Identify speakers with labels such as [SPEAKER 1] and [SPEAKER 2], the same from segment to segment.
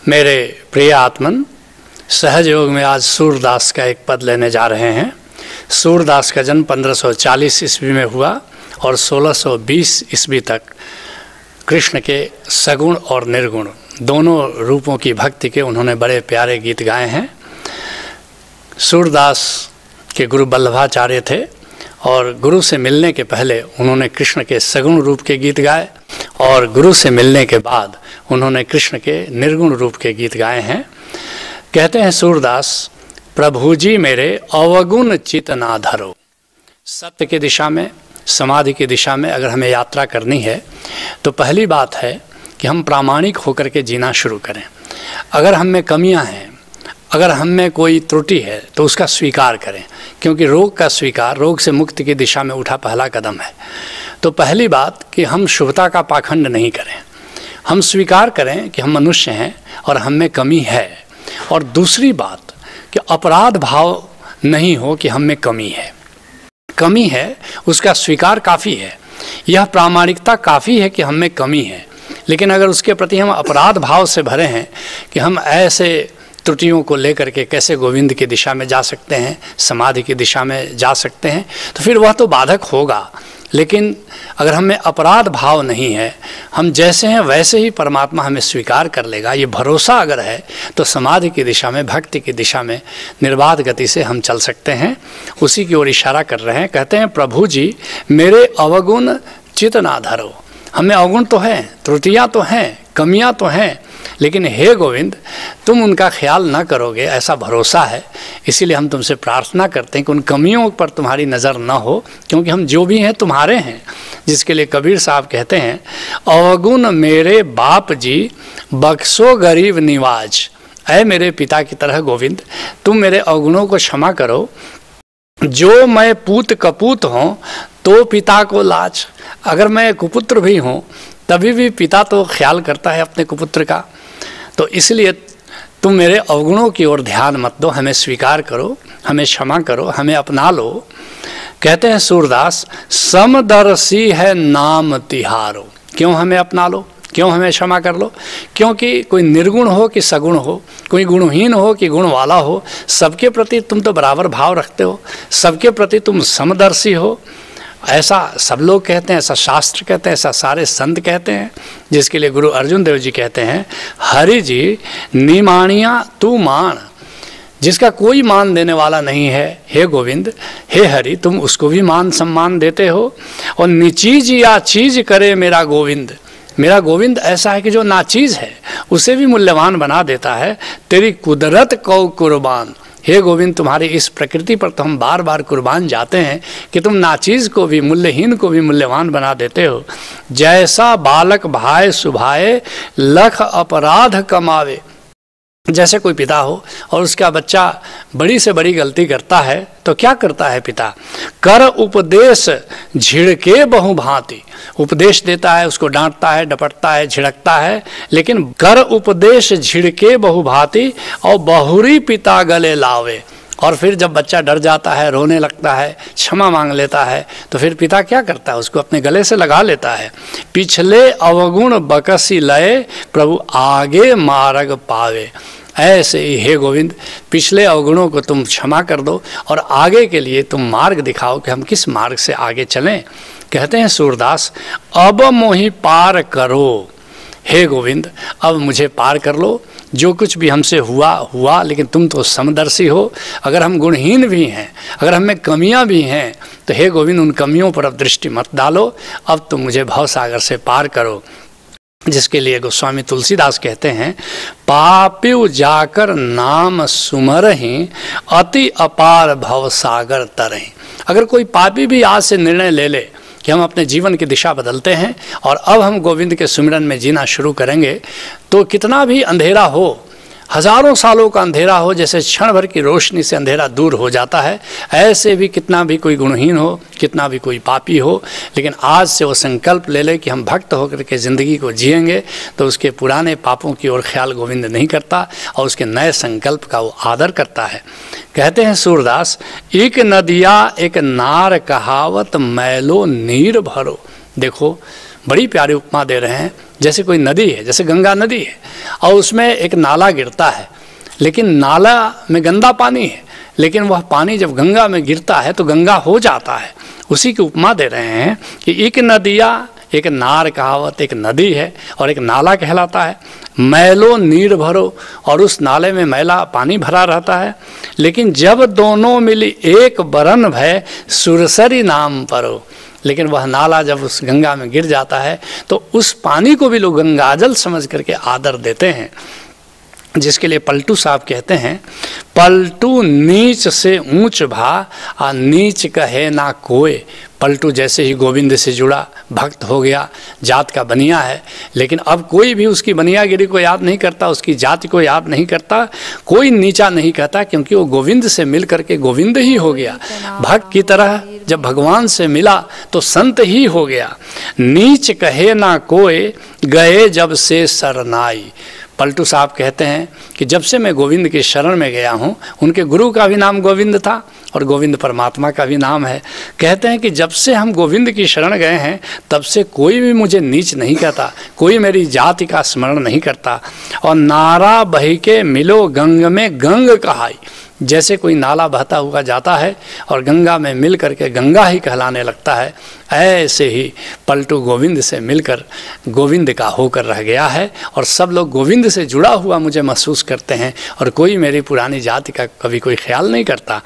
[SPEAKER 1] मेरे प्रिय आत्मन, सहज योग में आज सूरदास का एक पद लेने जा रहे हैं। सूरदास का जन्म 1540 ईस्वी में हुआ और 1620 ईस्वी तक कृष्ण के सगुण और निर्गुण दोनों रूपों की भक्ति के उन्होंने बड़े प्यारे गीत गाए हैं। सूरदास के गुरु वल्लभाचार्य थे और गुरु से मिलने के पहले उन्होंने कृष्ण के सगुण रूप के गीत गाए और गुरु से मिलने के बाद उन्होंने कृष्ण के निर्गुण रूप के गीत गाए हैं। कहते हैं सूरदास, प्रभु जी मेरे अवगुण चित ना धरो। सत्य की दिशा में, समाधि की दिशा में अगर हमें यात्रा करनी है तो पहली बात है कि हम प्रामाणिक होकर के जीना शुरू करें। अगर हम में कमियां हैं, अगर हम में कोई त्रुटि है तो उसका स्वीकार करें, क्योंकि रोग का स्वीकार रोग से मुक्ति की दिशा में उठा पहला कदम है। तो पहली बात कि हम शुभता का पाखंड नहीं करें, हम स्वीकार करें कि हम मनुष्य हैं और हम में कमी है। और दूसरी बात कि अपराध भाव नहीं हो कि हम में कमी है, उसका स्वीकार काफ़ी है। यह प्रामाणिकता काफ़ी है कि हम में कमी है, लेकिन अगर उसके प्रति हम अपराध भाव से भरे हैं कि हम ऐसे त्रुटियों को लेकर के कैसे गोविंद की दिशा में जा सकते हैं, समाधि की दिशा में जा सकते हैं, तो फिर वह तो बाधक होगा। लेकिन अगर हमें अपराध भाव नहीं है, हम जैसे हैं वैसे ही परमात्मा हमें स्वीकार कर लेगा, ये भरोसा अगर है तो समाधि की दिशा में, भक्ति की दिशा में निर्बाध गति से हम चल सकते हैं। उसी की ओर इशारा कर रहे हैं। कहते हैं, प्रभु जी मेरे अवगुण चित ना धरो। हमें अवगुण तो हैं, त्रुटियाँ तो हैं, कमियाँ तो हैं, लेकिन हे गोविंद तुम उनका ख्याल न करोगे, ऐसा भरोसा है। इसीलिए हम तुमसे प्रार्थना करते हैं कि उन कमियों पर तुम्हारी नज़र न हो, क्योंकि हम जो भी हैं तुम्हारे हैं। जिसके लिए कबीर साहब कहते हैं, अवगुण मेरे बाप जी बख्शो गरीब निवाज। ऐ मेरे पिता की तरह गोविंद तुम मेरे अवगुणों को क्षमा करो। जो मैं पूत कपूत हूँ तो पिता को लाज। अगर मैं कुपुत्र भी हूँ तभी भी पिता तो ख्याल करता है अपने कुपुत्र का। तो इसलिए तुम मेरे अवगुणों की ओर ध्यान मत दो, हमें स्वीकार करो, हमें क्षमा करो, हमें अपना लो। कहते हैं सूरदास, समदर्शी है नाम तिहारो। क्यों हमें अपना लो, क्यों हमें क्षमा कर लो? क्योंकि कोई निर्गुण हो कि सगुण हो, कोई गुणहीन हो कि गुण वाला हो, सबके प्रति तुम तो बराबर भाव रखते हो, सबके प्रति तुम समदर्शी हो। ऐसा सब लोग कहते हैं, ऐसा शास्त्र कहते हैं, ऐसा सारे संत कहते हैं। जिसके लिए गुरु अर्जुन देव जी कहते हैं, हरि जी निमानिया तू मान। जिसका कोई मान देने वाला नहीं है, हे गोविंद, हे हरि तुम उसको भी मान सम्मान देते हो। और निचीज या चीज करे मेरा गोविंद। मेरा गोविंद ऐसा है कि जो नाचीज है उसे भी मूल्यवान बना देता है। तेरी कुदरत को कुर्बान। हे गोविंद तुम्हारी इस प्रकृति पर तो हम बार बार कुर्बान जाते हैं कि तुम नाचीज़ को भी, मूल्यहीन को भी मूल्यवान बना देते हो। जैसा बालक भाए सुभाए लख अपराध कमावे। जैसे कोई पिता हो और उसका बच्चा बड़ी से बड़ी गलती करता है तो क्या करता है पिता? कर उपदेश झिड़के बहुभांति। उपदेश देता है, उसको डांटता है, डपटता है, झिड़कता है, लेकिन कर उपदेश झिड़के बहुभांति और बहुरी पिता गले लावे। और फिर जब बच्चा डर जाता है, रोने लगता है, क्षमा मांग लेता है, तो फिर पिता क्या करता है? उसको अपने गले से लगा लेता है। पिछले अवगुण बकसी लय प्रभु आगे मार्ग पावे। ऐसे ही हे गोविंद पिछले अवगुणों को तुम क्षमा कर दो और आगे के लिए तुम मार्ग दिखाओ कि हम किस मार्ग से आगे चलें। कहते हैं सूरदास, अब मोहि पार करो। हे गोविंद अब मुझे पार कर लो। जो कुछ भी हमसे हुआ, लेकिन तुम तो समदर्शी हो। अगर हम गुणहीन भी हैं, अगर हमें कमियां भी हैं, तो हे गोविंद उन कमियों पर अब दृष्टि मत डालो। अब तुम मुझे भवसागर से पार करो। जिसके लिए गोस्वामी तुलसीदास कहते हैं, पापिव जाकर नाम सुमरहि अति अपार भवसागर तरहि। अगर कोई पापी भी आज से निर्णय ले ले कि हम अपने जीवन की दिशा बदलते हैं और अब हम गोविंद के सुमिरन में जीना शुरू करेंगे, तो कितना भी अंधेरा हो, हजारों सालों का अंधेरा हो, जैसे क्षण भर की रोशनी से अंधेरा दूर हो जाता है, ऐसे भी कितना भी कोई गुणहीन हो, कितना भी कोई पापी हो, लेकिन आज से वो संकल्प ले ले कि हम भक्त होकर के ज़िंदगी को जिएंगे, तो उसके पुराने पापों की ओर ख्याल गोविंद नहीं करता और उसके नए संकल्प का वो आदर करता है। कहते हैं सूरदास, एक नदिया एक नार कहावत मैलो नीर भरो। देखो बड़ी प्यारी उपमा दे रहे हैं। जैसे कोई नदी है, जैसे गंगा नदी है और उसमें एक नाला गिरता है, लेकिन नाला में गंदा पानी है, लेकिन वह पानी जब गंगा में गिरता है तो गंगा हो जाता है। उसी की उपमा दे रहे हैं कि एक नदिया, एक नार कहावत, एक नदी है और एक नाला कहलाता है। मैलो नीर भरो, और उस नाले में मैला पानी भरा रहता है, लेकिन जब दोनों मिली एक बरन भय सुरसरी नाम परो। लेकिन वह नाला जब उस गंगा में गिर जाता है तो उस पानी को भी लोग गंगाजल समझ करके आदर देते हैं। जिसके लिए पलटू साहब कहते हैं, पलटू नीच से ऊंच भा आ नीच कहे ना कोय। पलटू जैसे ही गोविंद से जुड़ा, भक्त हो गया, जात का बनिया है, लेकिन अब कोई भी उसकी बनियागिरी को याद नहीं करता, उसकी जाति को याद नहीं करता, कोई नीचा नहीं कहता, क्योंकि वो गोविंद से मिल करके गोविंद ही हो गया। भक्त की तरह जब भगवान से मिला तो संत ही हो गया। नीच कहे ना कोय गए जब से सरनाई। पलटू साहब कहते हैं कि जब से मैं गोविंद के शरण में गया हूँ, उनके गुरु का भी नाम गोविंद था और गोविंद परमात्मा का भी नाम है। कहते हैं कि जब से हम गोविंद की शरण गए हैं तब से कोई भी मुझे नीच नहीं कहता, कोई मेरी जाति का स्मरण नहीं करता। और नारा बही के मिलो गंग में गंग कहाई। जैसे कोई नाला बहता हुआ जाता है और गंगा में मिल करके गंगा ही कहलाने लगता है, ऐसे ही पलटू गोविंद से मिलकर गोविंद का होकर रह गया है और सब लोग गोविंद से जुड़ा हुआ मुझे महसूस करते हैं और कोई मेरी पुरानी जाति का कभी कोई ख्याल नहीं करता।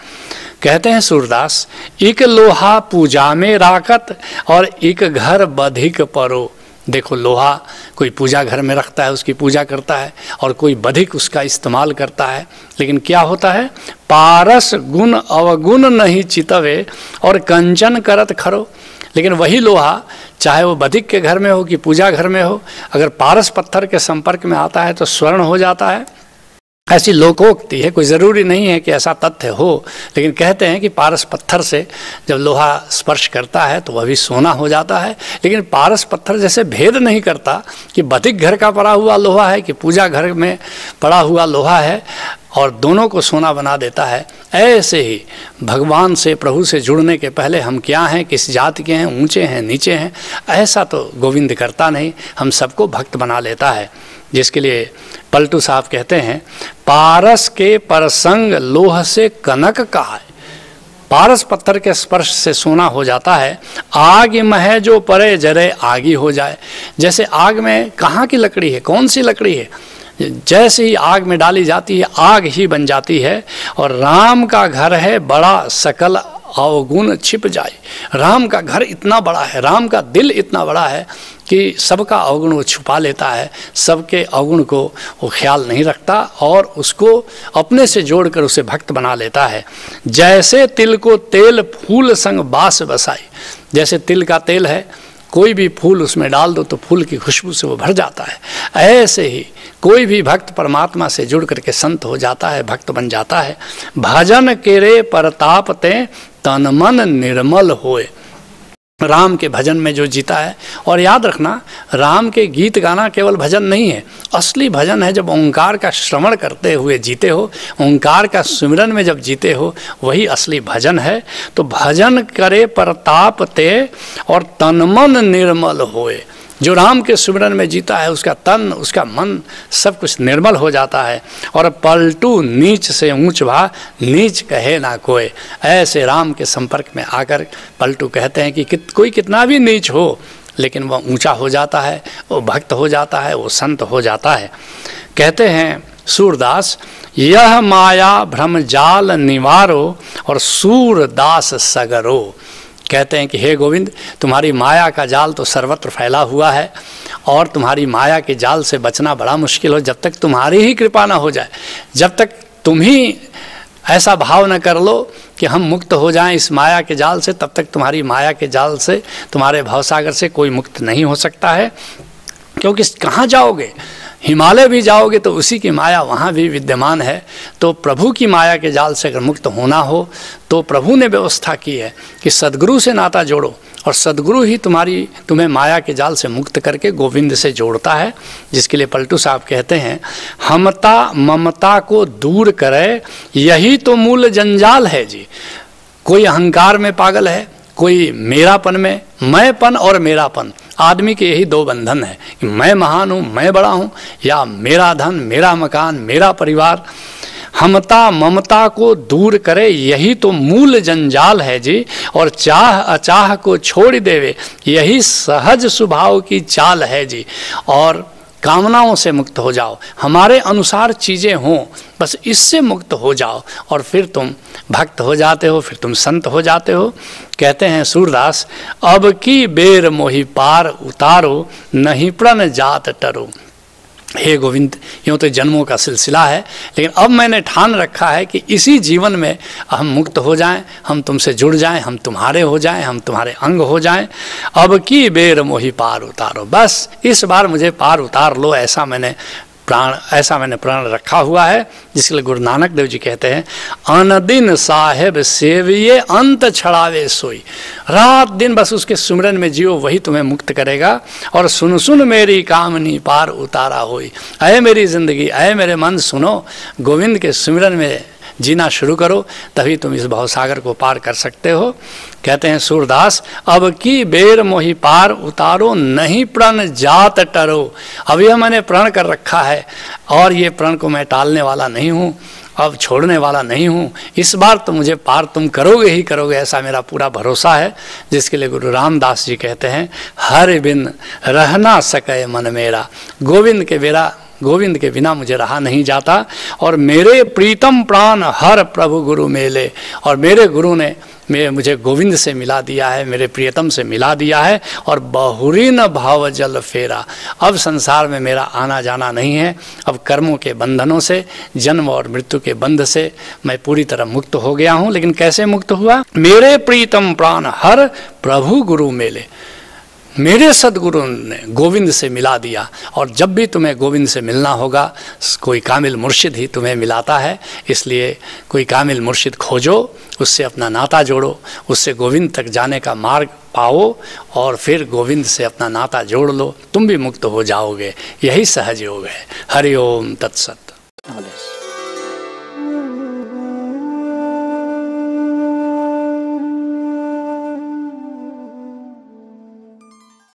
[SPEAKER 1] कहते हैं सूरदास, एक लोहा पूजा में राकत और एक घर बधिक परो। देखो, लोहा कोई पूजा घर में रखता है, उसकी पूजा करता है, और कोई बधिक उसका इस्तेमाल करता है। लेकिन क्या होता है, पारस गुण अवगुण नहीं चितवे और कंचन करत खरो। लेकिन वही लोहा, चाहे वो बधिक के घर में हो कि पूजा घर में हो, अगर पारस पत्थर के संपर्क में आता है तो स्वर्ण हो जाता है। ऐसी लोकोक्ति है, कोई ज़रूरी नहीं है कि ऐसा तथ्य हो, लेकिन कहते हैं कि पारस पत्थर से जब लोहा स्पर्श करता है तो वह भी सोना हो जाता है। लेकिन पारस पत्थर जैसे भेद नहीं करता कि बधिक घर का पड़ा हुआ लोहा है कि पूजा घर में पड़ा हुआ लोहा है, और दोनों को सोना बना देता है। ऐसे ही भगवान से, प्रभु से जुड़ने के पहले हम क्या हैं, किस जाति के हैं, ऊंचे हैं, नीचे हैं, ऐसा तो गोविंद करता नहीं, हम सबको भक्त बना लेता है। जिसके लिए पलटू साहब कहते हैं, पारस के परसंग लोह से कनक कहाय। पारस पत्थर के स्पर्श से सोना हो जाता है। आग मह जो परे जरे आगी हो जाए। जैसे आग में कहाँ की लकड़ी है, कौन सी लकड़ी है, जैसे ही आग में डाली जाती है आग ही बन जाती है। और राम का घर है बड़ा सकल अवगुण छिप जाए। राम का घर इतना बड़ा है, राम का दिल इतना बड़ा है कि सबका अवगुण वो छुपा लेता है, सबके अवगुण को वो ख्याल नहीं रखता और उसको अपने से जोड़कर उसे भक्त बना लेता है। जैसे तिल को तेल फूल संग बास बसाई। जैसे तिल का तेल है, कोई भी फूल उसमें डाल दो तो फूल की खुशबू से वो भर जाता है। ऐसे ही कोई भी भक्त परमात्मा से जुड़ करके संत हो जाता है, भक्त बन जाता है। भजन केरे परताप ते तन मन निर्मल होए। राम के भजन में जो जीता है, और याद रखना, राम के गीत गाना केवल भजन नहीं है, असली भजन है जब ओंकार का श्रवण करते हुए जीते हो, ओंकार का सुमिरन में जब जीते हो, वही असली भजन है। तो भजन करे परताप ते और तन मन निर्मल होए। जो राम के सुमिरन में जीता है उसका तन, उसका मन, सब कुछ निर्मल हो जाता है। और पलटू नीच से ऊंच भा नीच कहे ना कोई। ऐसे राम के संपर्क में आकर पलटू कहते हैं कि कोई कितना भी नीच हो लेकिन वह ऊंचा हो जाता है, वो भक्त हो जाता है, वो संत हो जाता है। कहते हैं सूरदास, यह माया भ्रम जाल निवारो और सूरदास सगरो। कहते हैं कि हे गोविंद, तुम्हारी माया का जाल तो सर्वत्र फैला हुआ है और तुम्हारी माया के जाल से बचना बड़ा मुश्किल हो। जब तक तुम्हारी ही कृपा ना हो जाए, जब तक तुम ही ऐसा भाव न कर लो कि हम मुक्त हो जाएं इस माया के जाल से, तब तक तुम्हारी माया के जाल से, तुम्हारे भवसागर से कोई मुक्त नहीं हो सकता है। क्योंकि कहाँ जाओगे, हिमालय भी जाओगे तो उसी की माया वहाँ भी विद्यमान है। तो प्रभु की माया के जाल से अगर मुक्त होना हो तो प्रभु ने व्यवस्था की है कि सद्गुरु से नाता जोड़ो, और सद्गुरु ही तुम्हें माया के जाल से मुक्त करके गोविंद से जोड़ता है। जिसके लिए पलटू साहब कहते हैं, हमता ममता को दूर करे यही तो मूल जंजाल है जी। कोई अहंकार में पागल है, कोई मेरापन में, मैंपन और मेरापन, आदमी के यही दो बंधन है कि मैं महान हूँ, मैं बड़ा हूँ, या मेरा धन, मेरा मकान, मेरा परिवार। हमता ममता को दूर करे यही तो मूल जंजाल है जी, और चाह अचाह को छोड़ देवे यही सहज स्वभाव की चाल है जी। और कामनाओं से मुक्त हो जाओ, हमारे अनुसार चीज़ें हों, बस इससे मुक्त हो जाओ और फिर तुम भक्त हो जाते हो, फिर तुम संत हो जाते हो। कहते हैं सूरदास, अब की बेर मोहि पार उतारो नहीं प्रण जात टरो। हे गोविंद, यूँ तो जन्मों का सिलसिला है, लेकिन अब मैंने ठान रखा है कि इसी जीवन में हम मुक्त हो जाएं, हम तुमसे जुड़ जाएं, हम तुम्हारे हो जाएं, हम तुम्हारे अंग हो जाएं। अब की बेर मोहि पार उतारो, बस इस बार मुझे पार उतार लो, ऐसा मैंने प्रण रखा हुआ है। जिसके लिए गुरु नानक देव जी कहते हैं, अनदिन साहेब सेविये अंत छड़ावे सोई। रात दिन बस उसके सुमिरन में जियो, वही तुम्हें मुक्त करेगा। और सुन सुन मेरी कामनी पार उतारा होई। अय मेरी जिंदगी, अय मेरे मन, सुनो, गोविंद के सुमिरन में जीना शुरू करो, तभी तुम इस भवसागर को पार कर सकते हो। कहते हैं सूरदास, अब की बेर मोहि पार उतारो नहीं प्रण जात टरो। अब यह मैंने प्रण कर रखा है और ये प्रण को मैं टालने वाला नहीं हूँ, अब छोड़ने वाला नहीं हूँ। इस बार तो मुझे पार तुम करोगे ही करोगे, ऐसा मेरा पूरा भरोसा है। जिसके लिए गुरु रामदास जी कहते हैं, हर बिन रह ना सके मन मेरा। गोविंद के बिना मुझे रहा नहीं जाता। और मेरे प्रीतम प्राण हर प्रभु गुरु मेले, और मेरे गुरु ने मुझे गोविंद से मिला दिया है, मेरे प्रियतम से मिला दिया है। और बहुरी न भाव जल फेरा, अब संसार में मेरा आना जाना नहीं है। अब कर्मों के बंधनों से, जन्म और मृत्यु के बंध से मैं पूरी तरह मुक्त हो गया हूँ। लेकिन कैसे मुक्त हुआ? मेरे प्रीतम प्राण हर प्रभु गुरु मेले, मेरे सदगुरु ने गोविंद से मिला दिया। और जब भी तुम्हें गोविंद से मिलना होगा, कोई कामिल मुर्शिद ही तुम्हें मिलाता है, इसलिए कोई कामिल मुर्शिद खोजो, उससे अपना नाता जोड़ो, उससे गोविंद तक जाने का मार्ग पाओ और फिर गोविंद से अपना नाता जोड़ लो, तुम भी मुक्त हो जाओगे। यही सहज योग है। हरि ओम तत्सत।